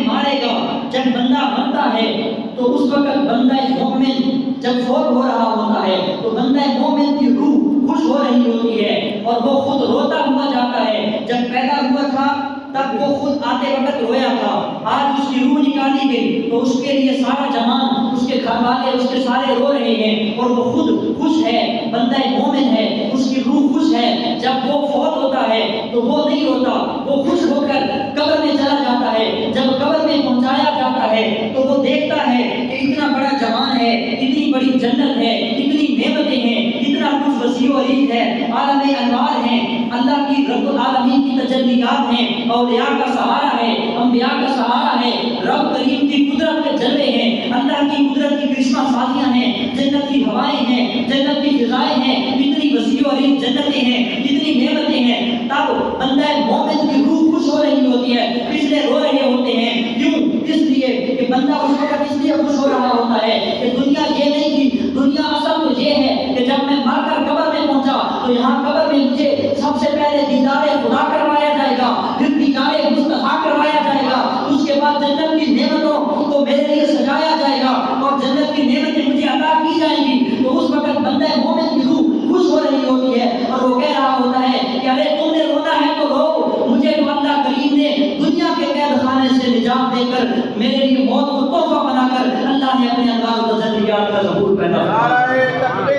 مارے گا. جب بندہ مرتا ہے تو اس وقت بندہ مومن جب فوت ہو رہا ہوتا ہے تو بندہ مومن کی روح خوش ہو رہی ہوتی ہے اور وہ خود روتا ہوا جاتا ہے. جب پیدا ہوا تھا تب وہ خود آتے وقت رویا تھا. آج اس کی روح نکالی گئی تو اس کے لیے سارا جہان، اس کے گھر والے، اس کے سارے رو رہے ہیں اور وہ خود خوش ہے. بندہ مومن ہے، اس کی روح خوش ہے. جب وہ فوت ہوتا ہے تو وہ نہیں روتا، وہ خوش ہو کر قبر میں چلا جاتا ہے. جب قبر میں پہنچایا جاتا ہے تو وہ دیکھتا ہے کہ اتنا بڑا جہان ہے، اتنی بڑی جنت ہے، اتنی نعمتیں ہیں، اتنا کچھ وسیع و عریض ہے، عالم انوار ہیں، اللہ کی رب العالمین کی تجلیات ہیں، اولیاء کا سہارا ہے، انبیاء کا سہارا ہے، رب کریم کی قدرت کے جلوے ہیں، اللہ کی قدرت کی کرشمہ سازیاں ہیں، جنت کی ہوائیں ہیں، جنت کی فضائیں ہیں، اتنی وسیع و عریض جنتیں ہیں، اتنی نعمتیں ہیں. تب بندہ مومن کی روح خوش ہو رہی ہوتی ہے، پچھلے رو رہے ہوتے ہیں. کیوں؟ اس لیے کہ بندہ اس وقت اس لیے خوش ہو رہا ہوتا ہے کہ دنیا یہ نہیں تھی. دنیا اصل تو یہ ہے کہ جب میں مر کر قبر میں پہنچا تو یہاں قبر میں مجھے سب سے پہلے دیدار خدا کروایا جائے گا، پھر دیدار مصطفیٰ کروایا جائے گا، اس کے بعد جنت کی نعمتوں کو میرے لیے سجایا جائے گا اور جنت کی نعمتیں مجھے عطا کی جائیں گی. تو اس وقت بندہ مومن کی روح خوش ہو رہی ہوتی ہے اور وہ کہہ رہا ہوتا ہے کہ ارے تم نے رونا ہے تو رو، مجھے تو اللہ کریم نے دنیا کے قید خانے سے نجات دے کر میرے لیے موت کو تحفہ بنا کر اللہ نے اپنے انوار و تجلیات کا ظہور پیدا کیا.